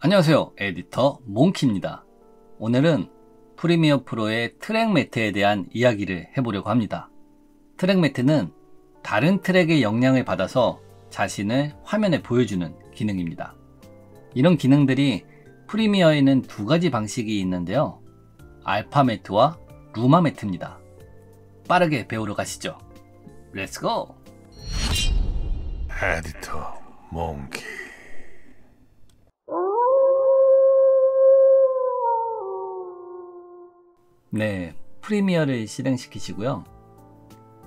안녕하세요, 에디터 몽키입니다. 오늘은 프리미어 프로의 트랙 매트에 대한 이야기를 해보려고 합니다. 트랙 매트는 다른 트랙의 영향을 받아서 자신을 화면에 보여주는 기능입니다. 이런 기능들이 프리미어에는 두 가지 방식이 있는데요, 알파 매트와 루마 매트입니다. 빠르게 배우러 가시죠. 렛츠고! 에디터 몽키. 네, 프리미어를 실행시키시고요.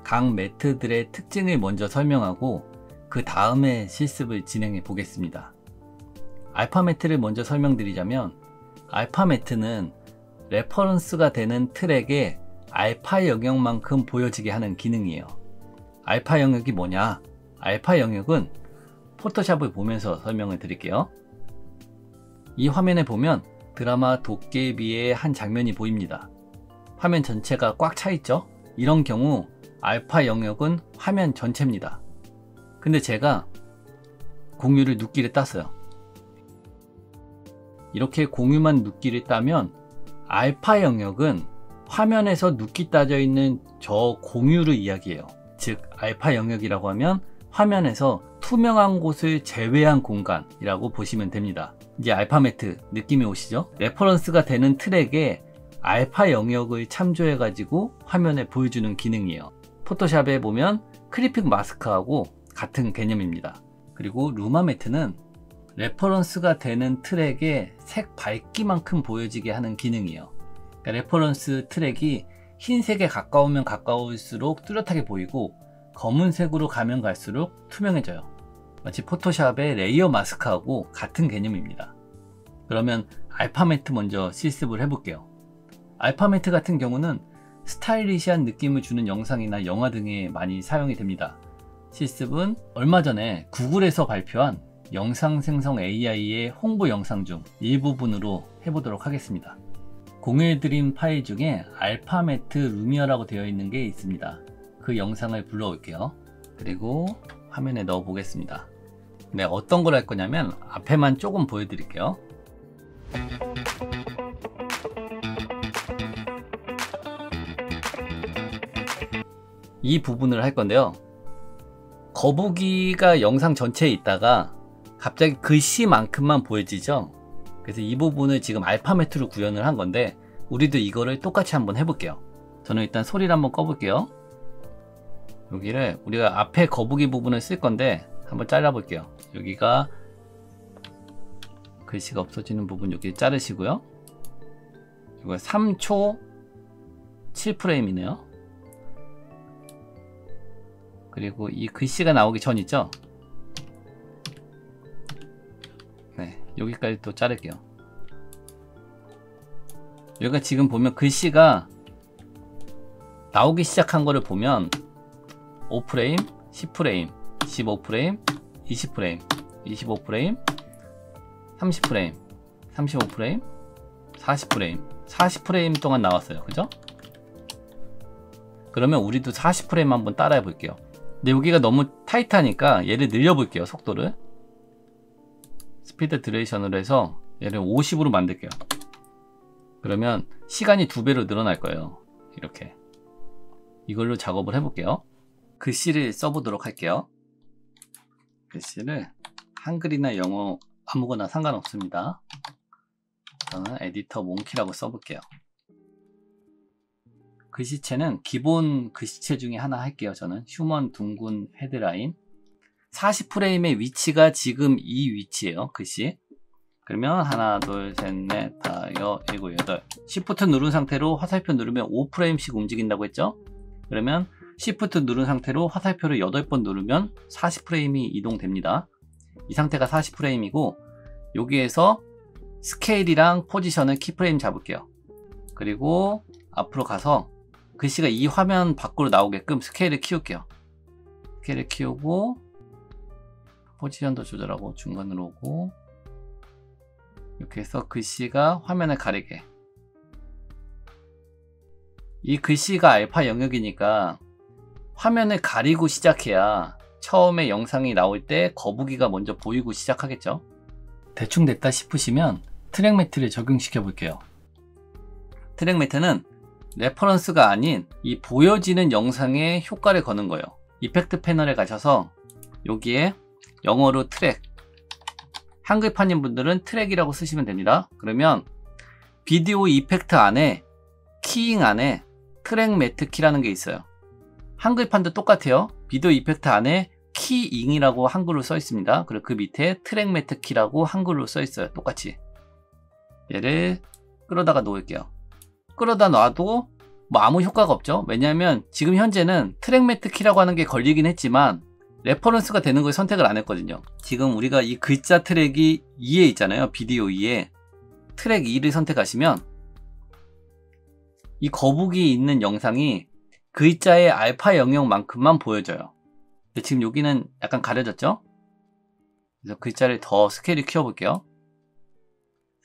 각 매트들의 특징을 먼저 설명하고 그 다음에 실습을 진행해 보겠습니다. 알파 매트를 먼저 설명드리자면, 알파 매트는 레퍼런스가 되는 트랙에 알파 영역만큼 보여지게 하는 기능이에요. 알파 영역이 뭐냐? 알파 영역은 포토샵을 보면서 설명을 드릴게요. 이 화면에 보면 드라마 도깨비의 한 장면이 보입니다. 화면 전체가 꽉 차 있죠? 이런 경우 알파 영역은 화면 전체입니다. 근데 제가 공유를 눕기를 땄어요. 이렇게 공유만 눕기를 따면 알파 영역은 화면에서 눕기 따져 있는 저 공유를 이야기해요. 즉 알파 영역이라고 하면 화면에서 투명한 곳을 제외한 공간이라고 보시면 됩니다. 이제 알파 매트 느낌이 오시죠? 레퍼런스가 되는 트랙에 알파 영역을 참조해 가지고 화면에 보여주는 기능이에요. 포토샵에 보면 클리핑 마스크하고 같은 개념입니다. 그리고 루마 매트는 레퍼런스가 되는 트랙에 색 밝기만큼 보여지게 하는 기능이에요. 그러니까 레퍼런스 트랙이 흰색에 가까우면 가까울수록 뚜렷하게 보이고 검은색으로 가면 갈수록 투명해져요. 마치 포토샵의 레이어 마스크하고 같은 개념입니다. 그러면 알파 매트 먼저 실습을 해볼게요. 알파 매트 같은 경우는 스타일리시한 느낌을 주는 영상이나 영화 등에 많이 사용이 됩니다. 실습은 얼마 전에 구글에서 발표한 영상 생성 AI의 홍보 영상 중 일부분으로 해보도록 하겠습니다. 공유해드린 파일 중에 알파 매트 루미어라고 되어 있는 게 있습니다. 그 영상을 불러올게요. 그리고 화면에 넣어 보겠습니다. 네, 어떤 걸 할 거냐면 앞에만 조금 보여드릴게요. 이 부분을 할 건데요, 거북이가 영상 전체에 있다가 갑자기 글씨만큼만 보여지죠. 그래서 이 부분을 지금 알파 매트로 구현을 한 건데, 우리도 이거를 똑같이 한번 해볼게요. 저는 일단 소리를 한번 꺼볼게요. 여기를 우리가 앞에 거북이 부분을 쓸 건데 한번 잘라 볼게요. 여기가 글씨가 없어지는 부분 여기 자르시고요. 이거 3초 7프레임이네요 그리고 이 글씨가 나오기 전 있죠? 네, 여기까지 또 자를게요. 여기가 지금 보면 글씨가 나오기 시작한 거를 보면 5프레임, 10프레임, 15프레임, 20프레임, 25프레임, 30프레임, 35프레임, 40프레임, 40프레임 동안 나왔어요. 그죠? 그러면 우리도 40프레임 한번 따라해 볼게요. 근데 여기가 너무 타이트하니까 얘를 늘려볼게요. 속도를 스피드 드레이션으로 해서 얘를 50으로 만들게요. 그러면 시간이 2배로 늘어날 거예요. 이렇게 이걸로 작업을 해볼게요. 글씨를 써보도록 할게요. 글씨를 한글이나 영어 아무거나 상관없습니다. 저는 에디터 몽키라고 써볼게요. 글씨체는 기본 글씨체 중에 하나 할게요. 저는 휴먼 둥근 헤드라인 40프레임의 위치가 지금 이 위치예요. 글씨. 그러면 하나 둘셋넷 다섯 일곱 여덟 Shift 누른 상태로 화살표 누르면 5프레임씩 움직인다고 했죠. 그러면 Shift 누른 상태로 화살표를 8번 누르면 40프레임이 이동됩니다. 이 상태가 40프레임이고 여기에서 스케일이랑 포지션을 키프레임 잡을게요. 그리고 앞으로 가서 글씨가 이 화면 밖으로 나오게끔 스케일을 키울게요. 스케일을 키우고 포지션도 조절하고 중간으로 오고 이렇게 해서 글씨가 화면을 가리게. 이 글씨가 알파 영역이니까 화면을 가리고 시작해야 처음에 영상이 나올 때 거북이가 먼저 보이고 시작하겠죠. 대충 됐다 싶으시면 트랙 매트를 적용시켜 볼게요. 트랙 매트는 레퍼런스가 아닌 이 보여지는 영상에 효과를 거는 거예요. 이펙트 패널에 가셔서 여기에 영어로 트랙, 한글판인 분들은 트랙이라고 쓰시면 됩니다. 그러면 비디오 이펙트 안에 키잉 안에 트랙 매트 키라는 게 있어요. 한글판도 똑같아요. 비디오 이펙트 안에 키잉이라고 한글로 써 있습니다. 그리고 그 밑에 트랙 매트 키라고 한글로 써 있어요. 똑같이. 얘를 끌어다가 놓을게요. 끌어다 놔도 뭐 아무 효과가 없죠. 왜냐하면 지금 현재는 트랙 매트 키라고 하는 게 걸리긴 했지만 레퍼런스가 되는 걸 선택을 안 했거든요. 지금 우리가 이 글자 트랙이 2에 있잖아요. 비디오 2에 트랙 2를 선택하시면 이 거북이 있는 영상이 글자의 알파 영역만큼만 보여져요. 근데 지금 여기는 약간 가려졌죠? 그래서 글자를 더 스케일을 키워볼게요.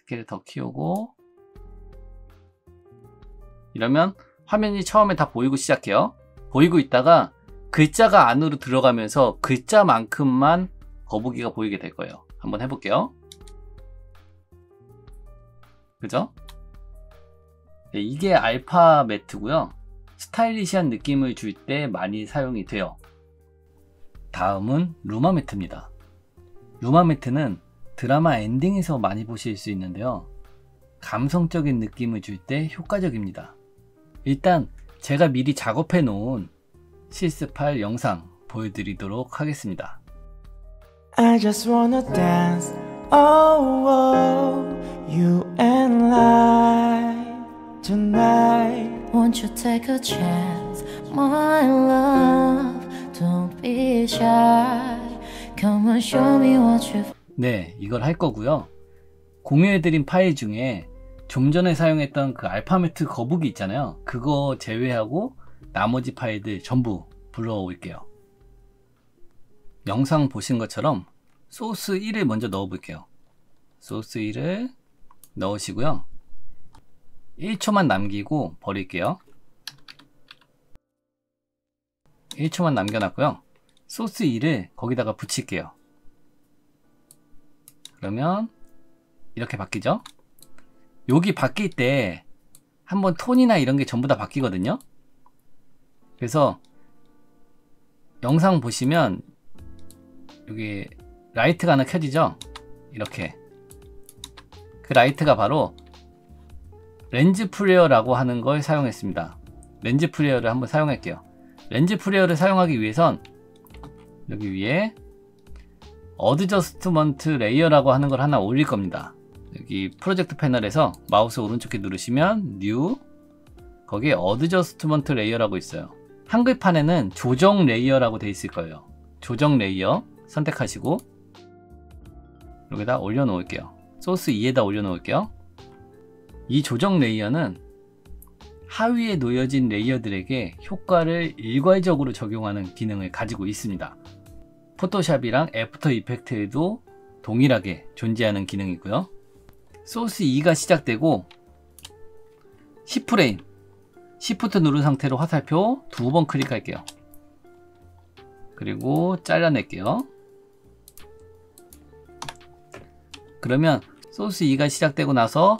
스케일을 더 키우고 이러면 화면이 처음에 다 보이고 시작해요. 보이고 있다가 글자가 안으로 들어가면서 글자만큼만 거북이가 보이게 될 거예요. 한번 해볼게요. 그죠? 네, 이게 알파 매트고요. 스타일리시한 느낌을 줄 때 많이 사용이 돼요. 다음은 루마 매트입니다. 루마 매트는 드라마 엔딩에서 많이 보실 수 있는데요. 감성적인 느낌을 줄 때 효과적입니다. 일단 제가 미리 작업해 놓은 실습할 영상 보여드리도록 하겠습니다. I just wanna dance, oh, oh, you and I tonight. Won't you take a chance, my love? Don't be shy. Come and show me what you've. 네, 이걸 할 거고요. 공유해드린 파일 중에 좀 전에 사용했던 그 알파매트 거북이 있잖아요. 그거 제외하고 나머지 파일들 전부 불러올게요. 영상 보신 것처럼 소스 1을 먼저 넣어 볼게요. 소스 1을 넣으시고요. 1초만 남기고 버릴게요. 1초만 남겨놨고요. 소스 2를 거기다가 붙일게요. 그러면 이렇게 바뀌죠? 여기 바뀔 때 한번 톤이나 이런 게 전부 다 바뀌거든요. 그래서 영상 보시면 여기 라이트가 하나 켜지죠? 이렇게. 그 라이트가 바로 렌즈 플레어라고 하는 걸 사용했습니다. 렌즈 플레어를 한번 사용할게요. 렌즈 플레어를 사용하기 위해선 여기 위에 어드저스트먼트 레이어라고 하는 걸 하나 올릴 겁니다. 여기 프로젝트 패널에서 마우스 오른쪽 키 누르시면 뉴, 거기에 어드저스트먼트 레이어라고 있어요. 한글판에는 조정 레이어라고 되어 있을 거예요. 조정 레이어 선택하시고 여기다 올려 놓을게요. 소스 2에다 올려 놓을게요. 이 조정 레이어는 하위에 놓여진 레이어들에게 효과를 일괄적으로 적용하는 기능을 가지고 있습니다. 포토샵이랑 애프터 이펙트에도 동일하게 존재하는 기능이고요. 소스 2가 시작되고 10프레임 Shift 누른 상태로 화살표 2번 클릭할게요. 그리고 잘라낼게요. 그러면 소스 2가 시작되고 나서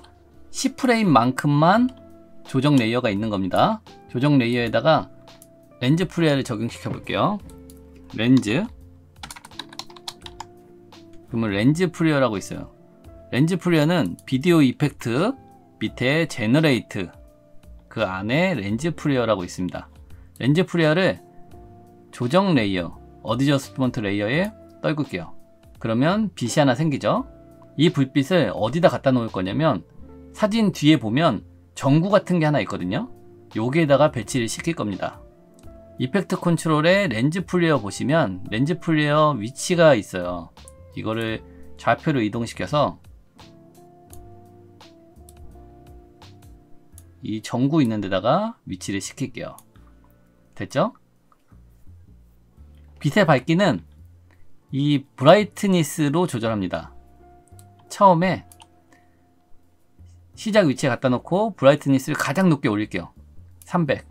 10프레임만큼만 조정 레이어가 있는 겁니다. 조정 레이어에다가 렌즈 플레이어를 적용시켜 볼게요. 렌즈. 그러면 렌즈 플레이어라고 있어요. 렌즈 플레이어는 비디오 이펙트 밑에 제너레이트 그 안에 렌즈 플레이어라고 있습니다. 렌즈 플레이어를 조정 레이어, 어드저스트먼트 레이어에 떨굴게요. 그러면 빛이 하나 생기죠. 이 불빛을 어디다 갖다 놓을 거냐면 사진 뒤에 보면 전구 같은 게 하나 있거든요. 여기에다가 배치를 시킬 겁니다. 이펙트 컨트롤에 렌즈 플레이어 보시면 렌즈 플레이어 위치가 있어요. 이거를 좌표로 이동시켜서 이 전구 있는 데다가 위치를 시킬게요. 됐죠? 빛의 밝기는 이 브라이트니스로 조절합니다. 처음에 시작 위치에 갖다 놓고 브라이트니스를 가장 높게 올릴게요. 300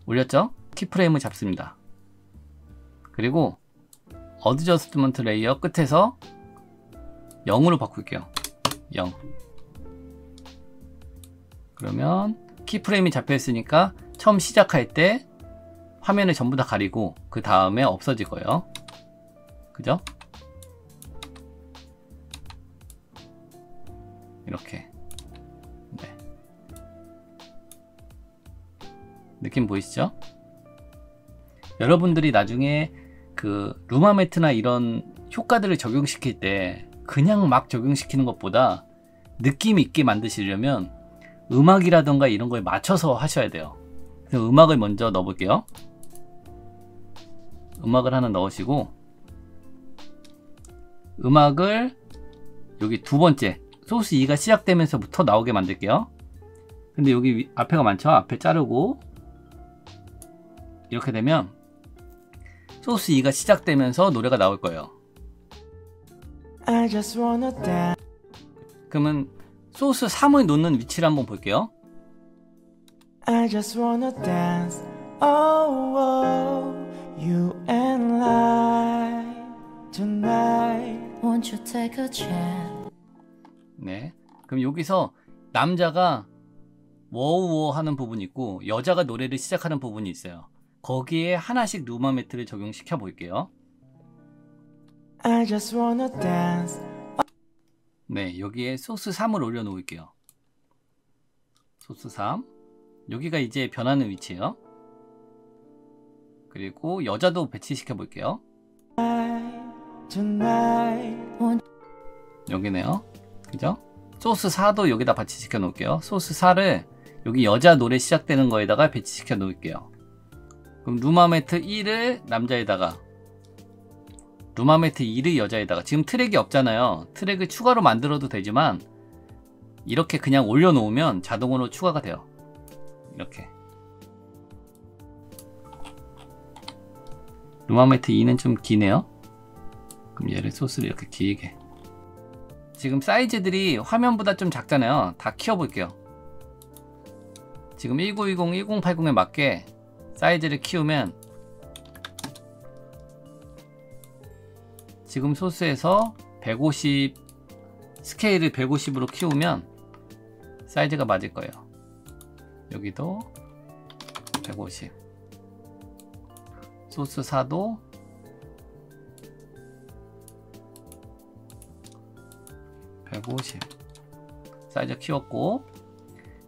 올렸죠? 키프레임을 잡습니다. 그리고 어드저스트먼트 레이어 끝에서 0으로 바꿀게요. 0. 그러면 키프레임이 잡혀 있으니까 처음 시작할 때 화면을 전부 다 가리고 그 다음에 없어질 거예요. 그죠? 이렇게. 네. 느낌 보이시죠? 여러분들이 나중에 그 루마 매트나 이런 효과들을 적용시킬 때 그냥 막 적용시키는 것보다 느낌 있게 만드시려면 음악이라던가 이런 거에 맞춰서 하셔야 돼요. 그래서 음악을 먼저 넣어 볼게요. 음악을 하나 넣으시고, 음악을 여기 두 번째 소스 2가 시작되면서부터 나오게 만들게요. 근데 여기 앞에가 많죠? 앞에 자르고 이렇게 되면 소스 2가 시작되면서 노래가 나올 거예요. I just wanna dance. 그러면 소스 3을 놓는 위치를 한번 볼게요. I just wanna dance. Oh, oh, you and I tonight. Won't you take a chance? 네. 그럼 여기서 남자가 워우워 하는 부분이 있고 여자가 노래를 시작하는 부분이 있어요. 거기에 하나씩 루마 매트를 적용시켜 볼게요. I just wanna dance. 네, 여기에 소스 3을 올려 놓을게요. 소스 3. 여기가 이제 변하는 위치예요. 그리고 여자도 배치시켜 볼게요. Tonight. 여기네요. 그죠? 소스 4도 여기다 배치시켜 놓을게요. 소스 4를 여기 여자 노래 시작되는 거에다가 배치시켜 놓을게요. 그럼 루마 매트 1을 남자에다가, 루마 매트 2를 여자에다가. 지금 트랙이 없잖아요. 트랙을 추가로 만들어도 되지만 이렇게 그냥 올려놓으면 자동으로 추가가 돼요. 이렇게. 루마 매트 2는 좀 기네요. 그럼 얘를 소스를 이렇게 길게. 지금 사이즈들이 화면보다 좀 작잖아요. 다 키워볼게요. 지금 1920, 1080에 맞게 사이즈를 키우면 지금 소스에서 150 스케일을 150으로 키우면 사이즈가 맞을 거예요. 여기도 150. 소스 4도 150. 사이즈 키웠고,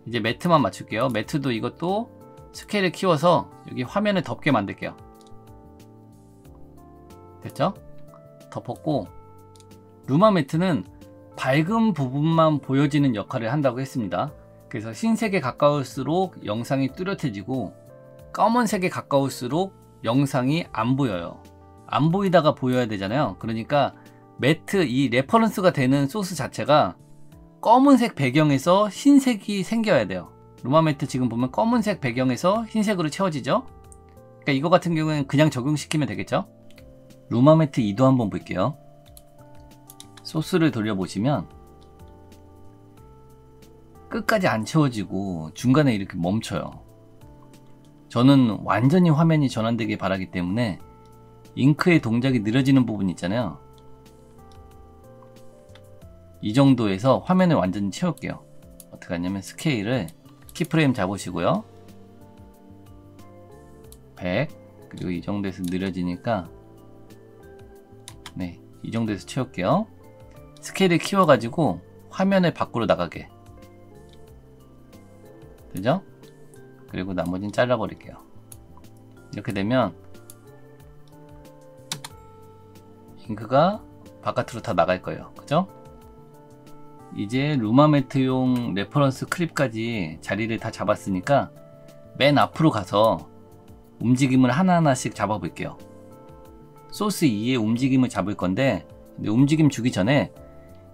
이제 매트만 맞출게요. 매트도 이것도 스케일을 키워서 여기 화면을 덮게 만들게요. 됐죠? 덮었고, 루마 매트는 밝은 부분만 보여지는 역할을 한다고 했습니다. 그래서 흰색에 가까울수록 영상이 뚜렷해지고 검은색에 가까울수록 영상이 안 보여요. 안 보이다가 보여야 되잖아요. 그러니까 매트, 이 레퍼런스가 되는 소스 자체가 검은색 배경에서 흰색이 생겨야 돼요. 루마 매트 지금 보면 검은색 배경에서 흰색으로 채워지죠. 그러니까 이거 같은 경우에는 그냥 적용시키면 되겠죠. 루마 매트 2도 한번 볼게요. 소스를 돌려보시면 끝까지 안 채워지고 중간에 이렇게 멈춰요. 저는 완전히 화면이 전환되길 바라기 때문에 잉크의 동작이 느려지는 부분 있잖아요. 이 정도에서 화면을 완전히 채울게요. 어떻게 하냐면 스케일을 키프레임 잡으시고요. 100. 그리고 이 정도에서 느려지니까 네, 이 정도에서 채울게요. 스케일을 키워가지고 화면을 밖으로 나가게. 되죠? 그리고 나머지는 잘라버릴게요. 이렇게 되면 잉크가 바깥으로 다 나갈 거예요. 그죠? 이제 루마 매트용 레퍼런스 클립까지 자리를 다 잡았으니까 맨 앞으로 가서 움직임을 하나하나씩 잡아 볼게요. 소스 2의 움직임을 잡을 건데, 움직임 주기 전에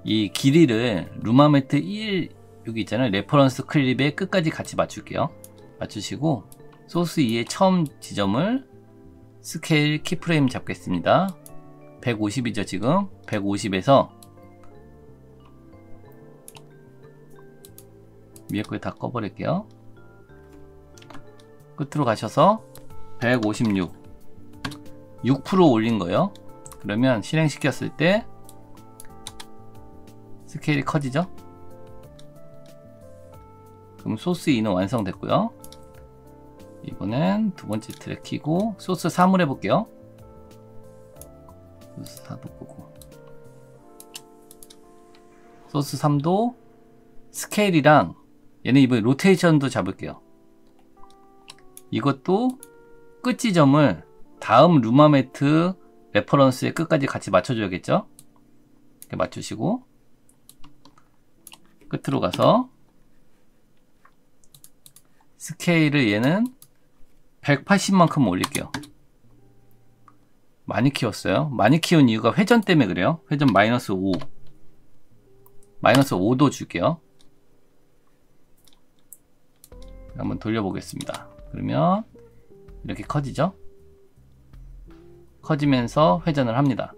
이 길이를 루마 매트 1 여기 있잖아요. 레퍼런스 클립에 끝까지 같이 맞출게요. 맞추시고 소스 2의 처음 지점을 스케일 키프레임 잡겠습니다. 150이죠 지금. 150에서 위에 거에 다 꺼버릴게요. 끝으로 가셔서 156 6% 올린 거예요. 그러면 실행시켰을 때 스케일이 커지죠? 그럼 소스 2는 완성됐고요. 이번엔 두 번째 트랙 키고 소스 3을 해볼게요. 소스 4도 끄고 소스 3도 스케일이랑 얘는 이번에 로테이션도 잡을게요. 이것도 끝 지점을 다음 루마 매트 레퍼런스의 끝까지 같이 맞춰줘야겠죠? 이렇게 맞추시고 끝으로 가서 스케일을 얘는 180만큼 올릴게요. 많이 키웠어요. 많이 키운 이유가 회전 때문에 그래요. 회전 마이너스 5. 마이너스 5도 줄게요. 한번 돌려보겠습니다. 그러면 이렇게 커지죠? 커지면서 회전을 합니다.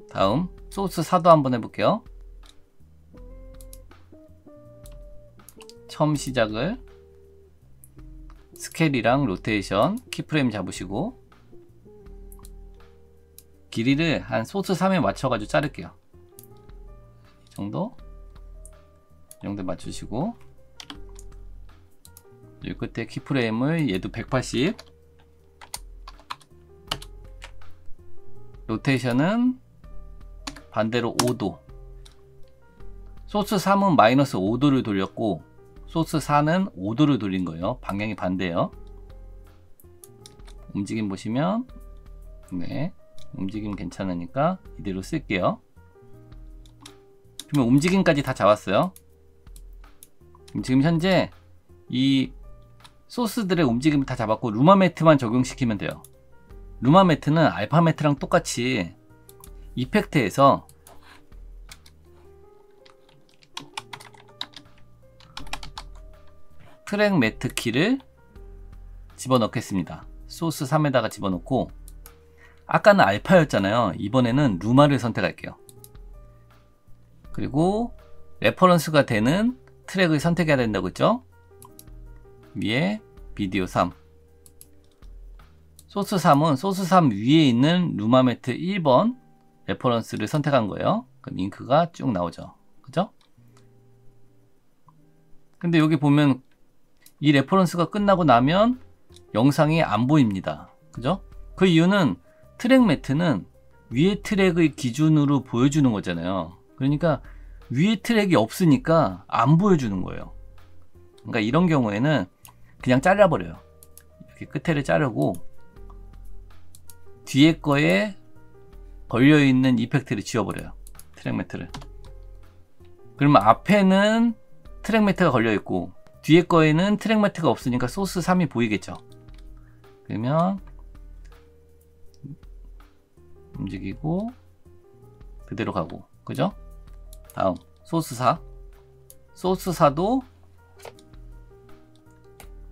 다음 소스 4도 한번 해볼게요. 처음 시작을 스케일이랑 로테이션 키프레임 잡으시고 길이를 한 소스 3에 맞춰가지고 자를게요. 이 정도 맞추시고 이 끝에 키프레임을 얘도 180 로테이션은 반대로 5도 소스 3은 마이너스 5도를 돌렸고 소스 4는 5도를 돌린 거예요. 방향이 반대예요. 움직임 보시면 네 움직임 괜찮으니까 이대로 쓸게요. 그러면 움직임까지 다 잡았어요. 지금 현재 이 소스들의 움직임을 다 잡았고 루마 매트만 적용시키면 돼요. 루마 매트는 알파 매트랑 똑같이 이펙트에서 트랙 매트 키를 집어넣겠습니다. 소스 3에다가 집어넣고 아까는 알파였잖아요. 이번에는 루마를 선택할게요. 그리고 레퍼런스가 되는 트랙을 선택해야 된다고 했죠. 위에 비디오 3 소스 3은 소스 3 위에 있는 루마 매트 1번 레퍼런스를 선택한 거예요. 그럼 잉크가 쭉 나오죠. 그죠? 근데 여기 보면 이 레퍼런스가 끝나고 나면 영상이 안 보입니다. 그죠? 그 이유는 트랙 매트는 위에 트랙의 기준으로 보여주는 거잖아요. 그러니까 위에 트랙이 없으니까 안 보여주는 거예요. 그러니까 이런 경우에는 그냥 잘라버려요. 이렇게 끝에를 자르고 뒤에 거에 걸려있는 이펙트를 지워버려요. 트랙 매트를. 그러면 앞에는 트랙 매트가 걸려있고 뒤에 거에는 트랙 매트가 없으니까 소스 3이 보이겠죠. 그러면 움직이고 그대로 가고 그죠? 다음 소스 4 소스 4도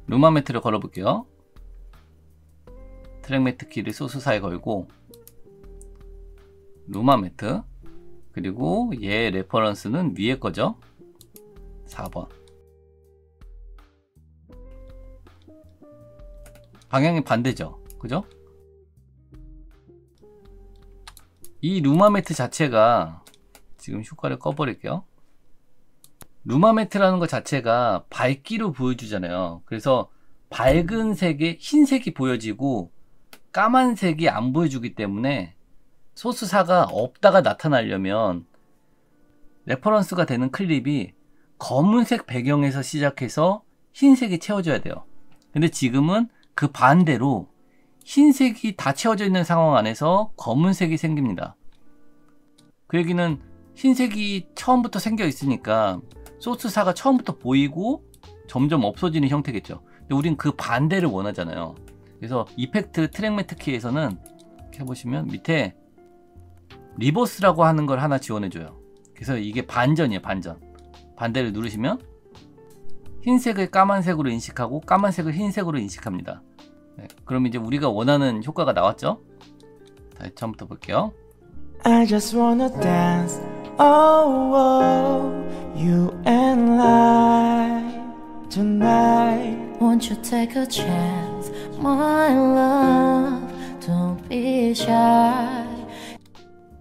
루마 매트를 걸어 볼게요. 트랙 매트 키를 소스 4에 걸고 루마 매트 그리고 얘 레퍼런스는 위에 거죠. 4번 방향이 반대죠. 그죠? 이 루마 매트 자체가 지금 효과를 꺼버릴게요. 루마 매트라는 것 자체가 밝기로 보여주잖아요. 그래서 밝은 색에 흰색이 보여지고 까만색이 안 보여주기 때문에 소스 4가 없다가 나타나려면 레퍼런스가 되는 클립이 검은색 배경에서 시작해서 흰색이 채워져야 돼요. 근데 지금은 그 반대로 흰색이 다 채워져 있는 상황 안에서 검은색이 생깁니다. 그 얘기는 흰색이 처음부터 생겨 있으니까 소스 4가 처음부터 보이고 점점 없어지는 형태겠죠. 근데 우린 그 반대를 원하잖아요. 그래서 이펙트 트랙 매트 키에서는 이렇게 해보시면 밑에 리버스라고 하는 걸 하나 지원해줘요. 그래서 이게 반전이에요. 반전. 반대를 누르시면 흰색을 까만색으로 인식하고 까만색을 흰색으로 인식합니다. 네, 그럼 이제 우리가 원하는 효과가 나왔죠? 다시 처음부터 볼게요. I just wanna dance, oh, oh, you and I tonight. Won't you take a chance, my love? Don't be shy.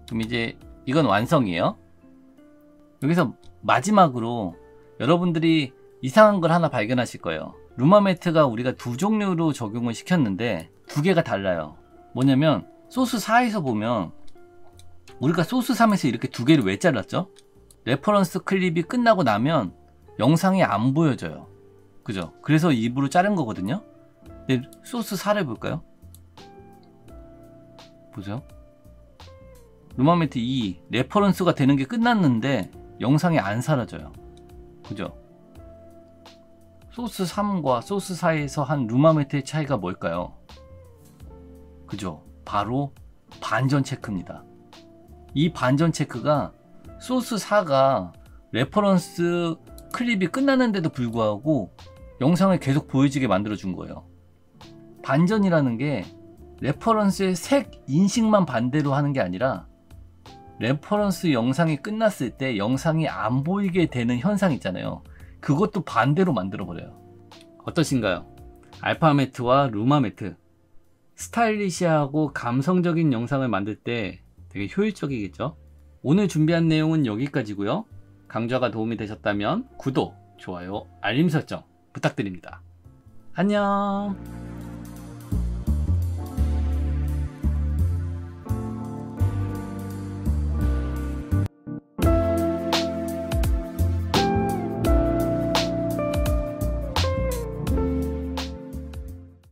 그럼 이제 이건 완성이에요. 여기서 마지막으로 여러분들이 이상한 걸 하나 발견하실 거예요. 루마매트가 우리가 두 종류로 적용을 시켰는데 두 개가 달라요. 뭐냐면 소스 4에서 보면 우리가 소스 3에서 이렇게 두 개를 왜 잘랐죠? 레퍼런스 클립이 끝나고 나면 영상이 안 보여져요. 그죠? 그래서 일부러 자른 거거든요. 근데 소스 4를 볼까요? 보세요. 루마매트 2 레퍼런스가 되는 게 끝났는데 영상이 안 사라져요. 그죠? 소스 3과 소스 4에서 한 루마매트의 차이가 뭘까요? 그죠? 바로 반전 체크입니다. 이 반전 체크가 소스 4가 레퍼런스 클립이 끝났는데도 불구하고 영상을 계속 보여지게 만들어 준 거예요. 반전이라는 게 레퍼런스의 색 인식만 반대로 하는 게 아니라 레퍼런스 영상이 끝났을 때 영상이 안 보이게 되는 현상 있잖아요. 그것도 반대로 만들어 버려요. 어떠신가요? 알파매트와 루마매트, 스타일리시하고 감성적인 영상을 만들 때 되게 효율적이겠죠? 오늘 준비한 내용은 여기까지고요. 강좌가 도움이 되셨다면 구독, 좋아요, 알림 설정 부탁드립니다. 안녕.